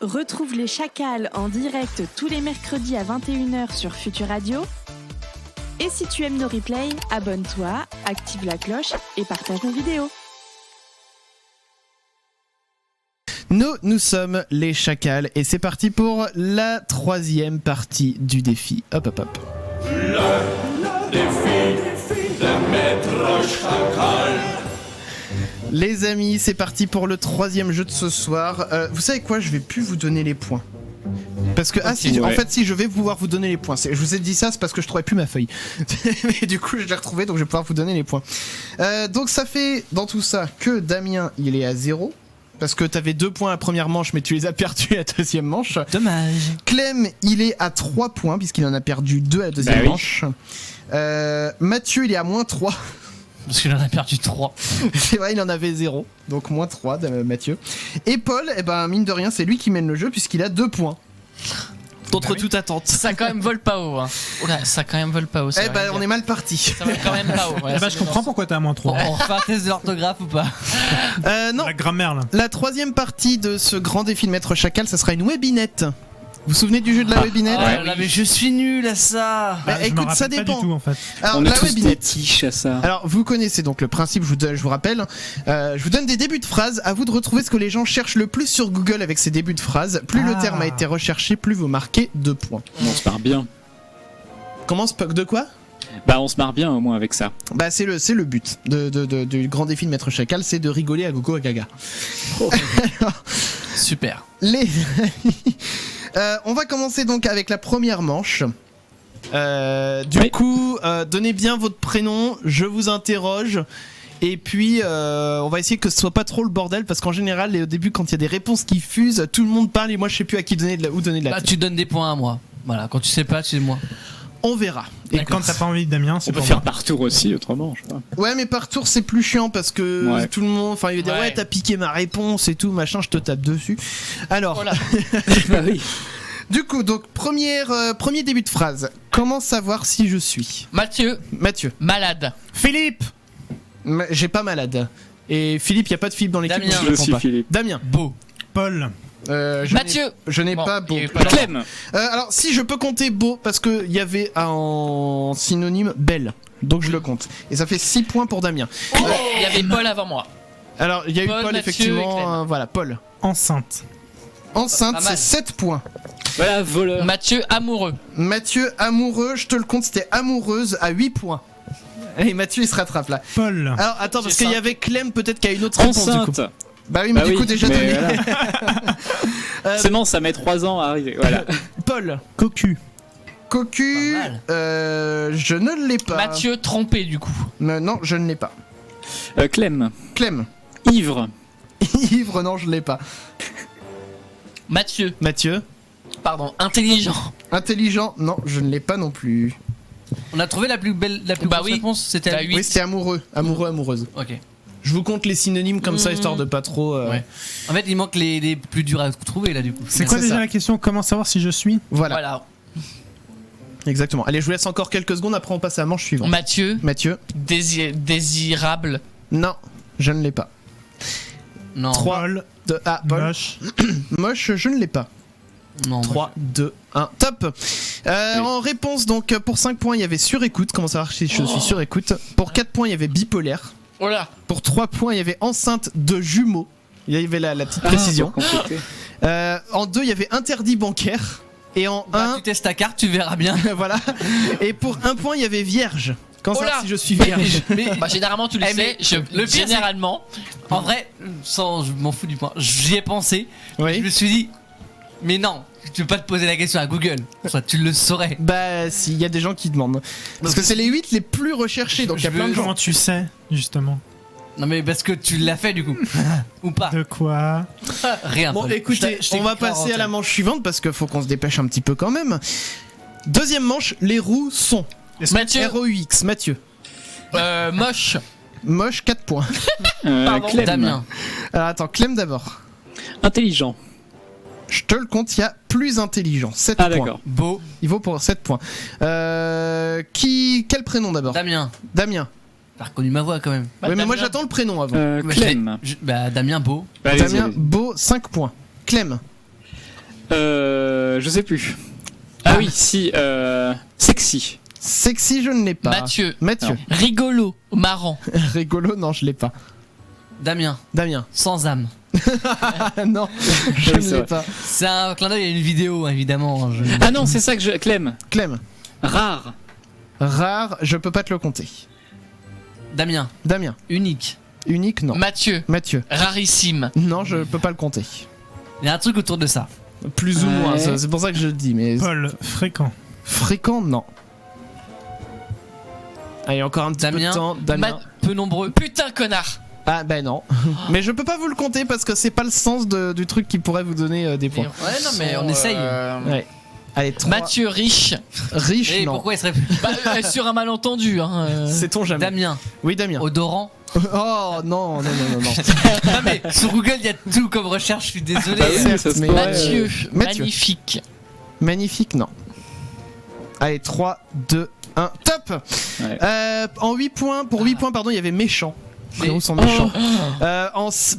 Retrouve les Chacals en direct tous les mercredis à 21h sur Futur Radio. Et si tu aimes nos replays, abonne-toi, active la cloche et partage nos vidéos. Nous sommes les Chacals et c'est parti pour la 3e partie du défi. Hop hop hop. Le défi de Maître Chacal. Les amis, c'est parti pour le 3e jeu de ce soir. Vous savez quoi, je vais plus vous donner les points. Parce que, en fait, si je vais pouvoir vous donner les points. Je vous ai dit ça, c'est parce que je trouvais plus ma feuille. Mais du coup, je l'ai retrouvée, donc je vais pouvoir vous donner les points. Donc ça fait, dans tout ça, que Damien, il est à 0. Parce que t'avais 2 points à la première manche, mais tu les as perdus à la deuxième manche. Dommage. Clem, il est à 3 points, puisqu'il en a perdu 2 à la deuxième manche. Mathieu, il est à moins 3. Parce qu'il en a perdu 3. C'est vrai, il en avait 0. Donc moins 3 de Mathieu. Et Paul, eh ben, mine de rien, c'est lui qui mène le jeu, puisqu'il a 2 points. Contre toute attente. Ça quand même vole pas haut. Hein. Oula, ça quand même vole pas haut. Eh ben, on est mal parti. Ça va quand même pas haut. Ouais, je comprends pourquoi t'as à moins 3. On refait un test de l'orthographe ou pas? Non. La grammaire là. La 3e partie de ce grand défi de Maître Chacal, ça sera une webinette. Vous vous souvenez du jeu de la webinette? Là, mais je suis nul à ça. Écoute, ça dépend. Pas du tout, en fait. Alors, on la est tous webinette. des tiches à ça. Alors, vous connaissez donc le principe, je vous rappelle. Je vous donne des débuts de phrases. À vous de retrouver ce que les gens cherchent le plus sur Google avec ces débuts de phrases. Plus le terme a été recherché, plus vous marquez 2 points. On se marre bien. De quoi? Bah, on se marre bien au moins avec ça. Bah, c'est le but du grand défi de Maître Chacal, c'est de rigoler à gogo à gaga. Oh. Super. On va commencer donc avec la première manche. Oui. Coup, donnez bien votre prénom, je vous interroge. Et puis, on va essayer que ce soit pas trop le bordel, parce qu'en général, au début, quand il y a des réponses qui fusent, tout le monde parle et moi je sais plus à qui donner où donner de la Bah, tête. tu donnes des points à moi. Voilà, quand tu sais pas, tu sais moi. On verra. Et quand t'as pas envie, Damien, c'est On peut pour faire moi. par tour aussi, autrement. Je sais pas. Ouais, mais par tour, c'est plus chiant parce que tout le monde, il va dire ouais, t'as piqué ma réponse et tout, machin, je te tape dessus. Alors, Voilà. Bah oui. du coup, donc premier début de phrase. Comment savoir si je suis? Mathieu, malade. Philippe. J'ai pas malade. Et Philippe, y a pas de Philippe dans l'équipe. Damien. donc je Je réponds suis pas. Philippe. Damien. Beau. Paul. Mathieu. Je n'ai Bon, pas beau. il est pas là. Clem. Alors, si je peux compter beau, parce qu'il y avait en synonyme belle. Donc je le compte. Et ça fait 6 points pour Damien. Il y avait Paul avant moi. Alors, il y a eu Paul, Paul, Mathieu et effectivement. Clem. Voilà, Paul. Enceinte. Enceinte, Pas c'est mal. 7 points. Voilà, voleur. Mathieu, amoureux. Mathieu, amoureux, je te le compte, c'était amoureuse à 8 points. Et Mathieu, il se rattrape là. Paul. Alors, attends, parce J'ai qu'il y ça. avait Clem, peut-être qu'il y a une autre réponse du coup. Enceinte. Bah oui, mais Bah du oui, coup, déjà mais donné. voilà. C'est bon, ça met 3 ans à arriver. Voilà. Paul. Cocu. Cocu, Pas mal. je ne l'ai pas. Mathieu, trompé du coup. Non, je ne l'ai pas. Clem. Clem. Ivre. Ivre, non, je ne l'ai pas. Mathieu, Mathieu. pardon, intelligent. Intelligent, non, je ne l'ai pas non plus. On a trouvé la plus belle, la plus Bah grosse oui. réponse, c'était T'as la 8. Oui, c'était amoureux. Amoureux, amoureuse. Ok. Je vous compte les synonymes comme ça, histoire de pas trop. Ouais. En fait, il manque les plus durs à trouver là du coup. C'est quoi c'est déjà ça. la question? Comment savoir si je suis? Voilà, Voilà. exactement. Allez, je vous laisse encore quelques secondes, après on passe à la manche suivante. Mathieu, Mathieu. désirable. Non, je ne l'ai pas. Non. 3, Paul. 2, Paul. Moche. Moche, je ne l'ai pas. Non. 3, 2, 1, top. En réponse, donc, pour 5 points, il y avait surécoute. Comment savoir si je suis sur écoute? Pour 4 points, il y avait bipolaire. Oh là. Pour 3 points, il y avait enceinte de jumeaux. Il y avait la petite précision. pour compléter. En 2, il y avait interdit bancaire. Et en Bah, 1, tu testes ta carte, tu verras bien. voilà. Et pour 1 point, il y avait vierge. Quand Oh ça, là. si je suis vierge. Mais Bah généralement tu le Eh, mais sais, le pire, c'est- généralement. en vrai, je m'en fous du point. J'y ai pensé. Je Oui. me suis dit, mais non, tu peux pas te poser la question à Google. Ça, tu le saurais. Bah, si, il y a des gens qui demandent. Parce que c'est les 8 les plus recherchés, donc il y a plein de gens. Comment tu sais, justement? Non mais parce que tu l'as fait du coup. Ou pas. De quoi? Rien. Bon, Paul. écoutez, Je on va t'écris en passer à la antenne. manche suivante parce qu'il faut qu'on se dépêche un petit peu quand même. Deuxième manche, les roues sont. Mathieu, ROUX, Mathieu. moche. Moche, 4 points. Pardon, Clem. Damien. Alors attends, Clem d'abord. Intelligent. Je te le compte, il y a plus intelligent, 7 Ah points. d'accord. Beau. Il vaut pour 7 points. Quel prénom d'abord? Damien. Damien. T'as reconnu ma voix quand même. Oui, mais moi Damien. j'attends le prénom avant. Bah, Clem. Damien Beau. Allez, Damien, allez. beau, 5 points. Clem. Je sais plus. Ah oui, si. Sexy. Sexy, je ne l'ai pas. Mathieu. Mathieu. Rigolo. Marrant. Rigolo, non, je l'ai pas. Damien. Damien. Sans âme. Ah non, je Oui, ne c'est l'ai vrai. pas. C'est un clin d'œil à une vidéo, évidemment. Ah non, c'est ça que je. Clem. Clem. Rare. Rare, je peux pas te le compter. Damien. Damien. Unique. Unique, non. Mathieu. Mathieu. Rarissime. Non, je peux pas le compter. Il y a un truc autour de ça. Plus ou Ouais. moins, c'est pour ça que je le dis, mais Paul, fréquent. fréquent, non. Allez, encore un petit Damien. peu de temps. Damien. Peu nombreux. Putain, connard. Ah ben non. Mais je peux pas vous le compter parce que c'est pas le sens du truc qui pourrait vous donner des points. Ouais, non, mais on essaye. Ouais. Allez, 3. Mathieu riche. Riche, Et non. pourquoi il serait Bah, sur un malentendu. Hein. Sait-on jamais. Damien. Oui, Damien. Odorant. Oh non, non, non, non, non. Non, mais sur Google, il y a tout comme recherche, je suis désolé. Bah oui, ça se mais- pourrait. Mathieu. Mathieu. Magnifique. Magnifique, non. Allez, 3, 2, 1, top. Ouais. En 8 points, pour 8 points, pardon, il y avait méchant. Les héros sont méchants.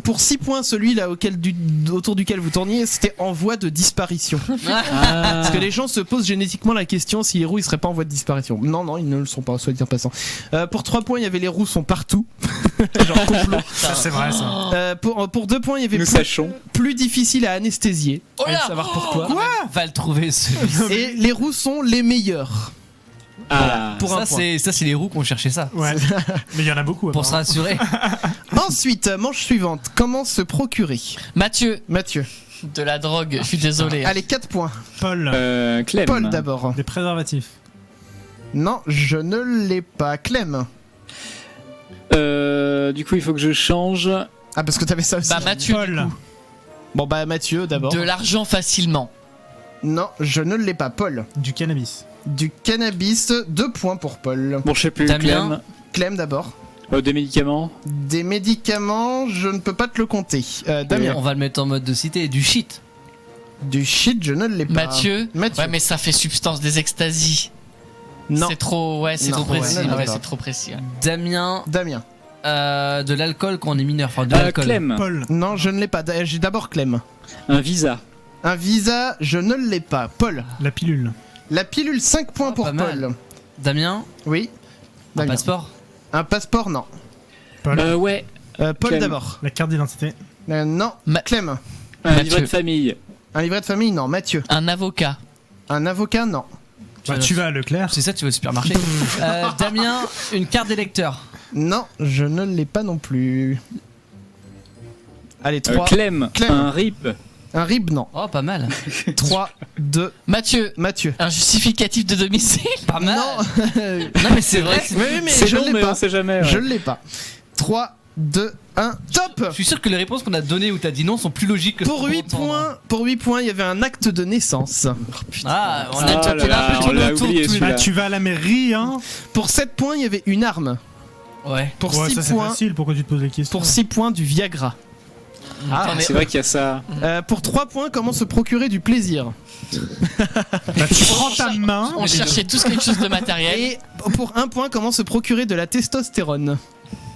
Pour 6 points, celui là autour duquel vous tourniez, c'était en voie de disparition. Ah. Parce que les gens se posent génétiquement la question si les roues ils seraient pas en voie de disparition. Non, non, ils ne le sont pas, soit dit en passant. Pour 3 points, il y avait les roues sont partout. Genre complot. C'est vrai ça. Pour 2 points, il y avait Nous sachons. plus difficile à anesthésier. Oh là. Allez savoir pourquoi. Va le trouver celui. Et les roues sont les meilleurs. Ah. Pour un point. Ça, c'est les roues qui ont cherché ça. Ouais. Mais il y en a beaucoup. Pour se apparemment. rassurer. Ensuite, manche suivante. Comment se procurer? Mathieu. Mathieu. De la drogue. Je suis désolé. Allez, 4 points. Paul, Clem. Paul d'abord. des préservatifs. Non, je ne l'ai pas. Clem. Du coup, il faut que je change. Ah, parce que t'avais ça aussi. Bah, Mathieu. du Paul, coup. Bon, bah, Mathieu d'abord. De l'argent facilement. Non, je ne l'ai pas. Paul. du cannabis. Du cannabis, 2 points pour Paul. Bon, je sais plus. Damien. Clem d'abord. Des médicaments. Des médicaments, je ne peux pas te le compter. Damien. On va le mettre en mode de cité. Du shit. Du shit, je ne l'ai pas. Mathieu. Mathieu. Ouais, mais ça fait substance des extasies. Non. C'est trop. Ouais, c'est Non, trop précis. ouais, non, Ouais, non. c'est trop précis. Ouais. Damien. Damien. De l'alcool quand on est mineur. Enfin, de l'alcool. Clem. Paul, Non, je ne l'ai pas. J'ai d'abord Clem. Un visa. Un visa, je ne l'ai pas. Paul. la pilule. La pilule, 5 points Oh, pour pas mal. Paul. Damien. Oui. Un Damien. passeport. Un passeport, non. Paul, Ouais. Paul Clem. d'abord. la carte d'identité. Non. Clem. Un Mathieu. livret de famille. Un livret de famille, non. Mathieu. Un avocat. Un avocat, non. Bah, tu vas à Leclerc. C'est ça, tu vas au supermarché. Damien. Une carte d'électeur. Non, je ne l'ai pas non plus. Allez, 3. Clem. Clem. Un RIP. Un RIB, non. Oh, pas mal. 3, 2, Mathieu. Mathieu. Un justificatif de domicile. Pas mal. Non. Non, mais c'est vrai. Oui, mais C'est je long, l'ai mais pas. on sait jamais. Je ouais. l'ai pas. 3, 2, 1, top. Je suis sûr que les réponses qu'on a données où t'as dit non sont plus logiques que ce Pour qu'on 8 entend. points, il y avait un acte de naissance. Ah, on a Ah déjà là fait un là, peu on tourné l'a autour oublié, de tous les- Bah, celui-là. tu vas à la mairie, hein. Pour 7 points, il y avait une arme. Ouais. Pour Ouais, 6 ça c'est points, facile, pourquoi tu te poses les questions? pour 6 points du Viagra. Ah, Attendez. c'est vrai qu'il y a ça. Pour 3 points, comment se procurer du plaisir. Bah, tu prends ta main. On cherchait tous quelque chose de matériel. Et pour 1 point, comment se procurer de la testostérone.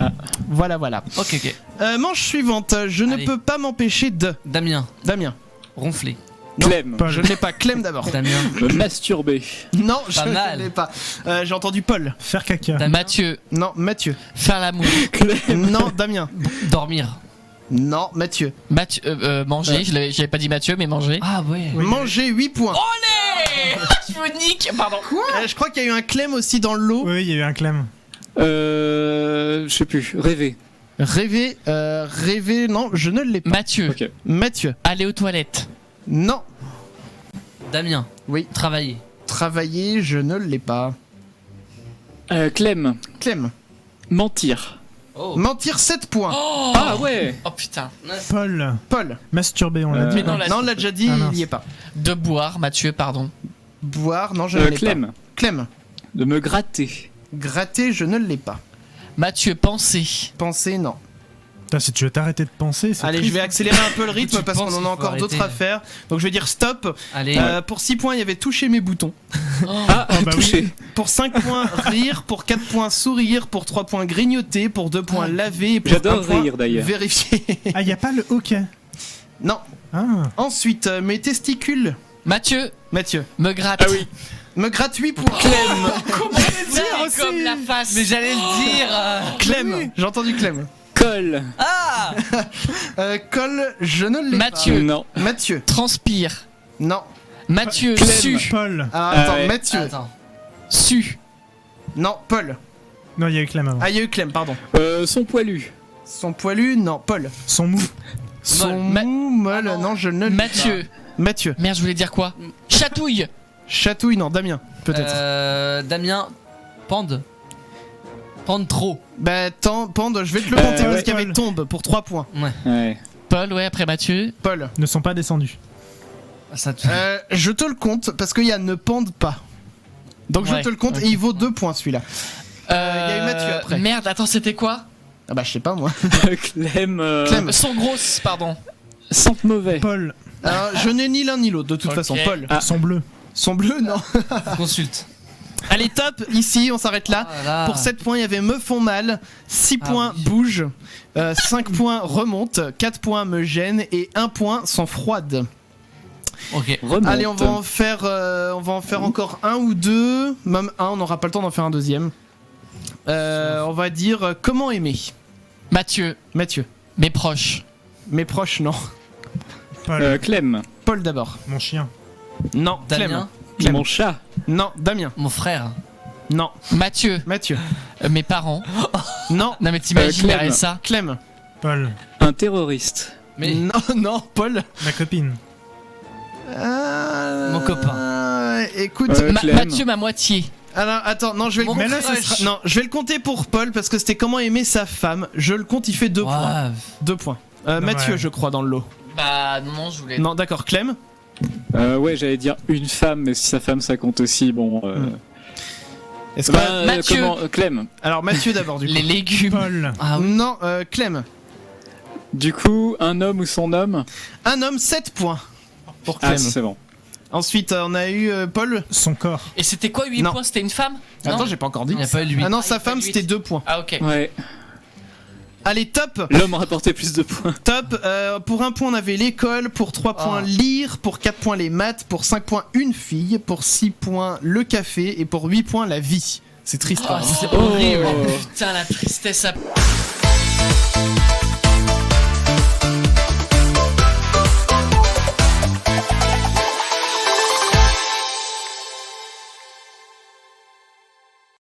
Ah. Voilà, voilà. Ok, ok. Manche suivante, je ne Allez. peux pas m'empêcher de... Damien. Damien. Ronfler. Non. Clem. Paul. Je ne l'ai pas. Clem d'abord. Damien. Me masturber. Non, je Pas ne mal. l'ai pas. J'ai entendu Paul. Faire caca. Damien. Mathieu. Non, Mathieu. Faire l'amour. Non, Damien. Dormir. Non, Mathieu. Mathieu. Manger. J'avais pas dit Mathieu, mais manger. Ah ouais. Manger 8 points. Je vous nique. Pardon. Je crois qu'il y a eu un Clem aussi dans le lot. Oui, il y a eu un clem. Je sais plus. Rêver. Rêver, non, je ne l'ai pas. Mathieu. Ok. Mathieu. Aller aux toilettes. Non. Damien. Oui. Travailler. Travailler, je ne l'ai pas. Clem. Clem. Mentir. Oh. Mentir 7 points. Oh, Ah ouais. Oh putain. Paul, Paul. masturber, on l'a dit. Mais non, non là- Non, on l'a déjà dit, Ah, il mince. n'y est pas. De boire. Mathieu, pardon. Boire, non, je ne l'ai Clem. pas. Clem. De me gratter. Gratter, je ne l'ai pas. Mathieu, penser. Penser, non. Putain, si tu veux t'arrêter de penser, c'est Allez, je triste. vais accélérer un peu le rythme Tu parce qu'on penses en qu'il a faut encore d'autres arrêter. à faire. Donc je vais dire stop. Allez. Pour 6 points, il y avait toucher mes boutons. Ah, bah touché. Pour 5 points, rire. Pour 4 points, sourire. Pour 3 points, grignoter. Pour 2 points, laver. Et pour J'adore 1 point, rire, d'ailleurs. vérifier. Ah, il y a pas le hockey. Non. Ah. Ensuite, mes testicules. Mathieu, Mathieu. me gratte. Ah oui. Me gratte 8 points. Ouais, comme la face. Mais j'allais le dire. Clem. J'ai entendu Clem. Colle. Ah. Col, je ne l'ai Mathieu, Non. pas. Mathieu. transpire. Non. Mathieu, Clem. su. Paul. Ah, Ah attends, ouais. Mathieu. Attends. Su. Non, Paul. Non, il y a eu Clem avant. Ah, il y a eu Clem, pardon. Son poilu. Son poilu, non, Paul. Son mou. Son Ma- mou, molle, Ah non. non, je ne l'ai Mathieu. pas. Mathieu. Merde, je voulais dire quoi? Chatouille. Chatouille, non, Damien, peut-être. Damien, pande. Pande trop. Bah, Pande, je vais te le compter parce ouais. qu'il y avait Paul. tombe pour 3 points. Ouais. Paul, ouais, après Mathieu. Paul. Ne sont pas descendus. Ça te... Je te le compte parce qu'il y a ne pende pas. Donc je Ouais. te le compte et il vaut 2 points celui-là. y a eu Mathieu après. Merde, attends, c'était quoi? Ah bah je sais pas moi. Clem. Clem. Son grosse, pardon. Sente mauvais. Paul. Alors, je n'ai ni l'un ni l'autre de toute Ok. façon. Paul. Ah. Son bleu. Son bleu, non. Consulte. Allez, top, ici on s'arrête là. Ah là. Pour 7 points, il y avait me font mal, 6 Ah points oui. bouge, 5 points remonte, 4 points me gêne et 1 point sont froides. Ok. Remonte. Allez, on va en faire encore un ou deux, même un, on n'aura pas le temps d'en faire un deuxième. On va dire comment aimer. Mathieu, Mathieu. mes proches. Mes proches, non. Paul. Clem. Paul d'abord. Mon chien. Non. Damien, Clem. Clem. Mon chat. Non. Damien. mon frère. Non. Mathieu, Mathieu. mes parents. Non. Non, mais t'imagines Clem. la ça? Clem. Paul. Un terroriste. Mais Non, non, Paul. Ma copine. Mon copain. Écoute, Clem. Mathieu, ma moitié. alors attends, non, je vais Mon le Mais là, crush. ce sera- non, je vais le compter pour Paul parce que c'était comment aimer sa femme. Je le compte, il fait 2 points. Ouais. 2 points. Non, Mathieu, ouais. je crois, dans le lot. Bah, non, je voulais. Non, d'accord, Clem. Ouais, j'allais dire une femme, mais si sa femme ça compte aussi, bon. Est-ce que... Bah, Mathieu. Clem. Alors, Mathieu d'abord, du coup. Les légumes. Paul. Ah oui. Non, Clem. Du coup, un homme ou son homme. Un homme, 7 points. Pour Clem. Ah, c'est bon. Ensuite, on a eu Paul. Son corps. Et c'était quoi 8 Non. points? C'était une femme? Non. Attends, j'ai pas encore dit. Il n'y a pas eu lui. Ah non, Ah, il y sa a pas femme, eu c'était huit. 2 points. Ah, ok. Ouais. Allez, top. L'homme rapportait plus de points. Top. Pour 1 point, on avait l'école. Pour 3 points, Ah. lire. Pour 4 points, les maths. Pour 5 points, une fille. Pour 6 points, le café. Et pour 8 points, la vie. C'est triste. Oh, quand même. c'est Oh. horrible. Putain, la tristesse.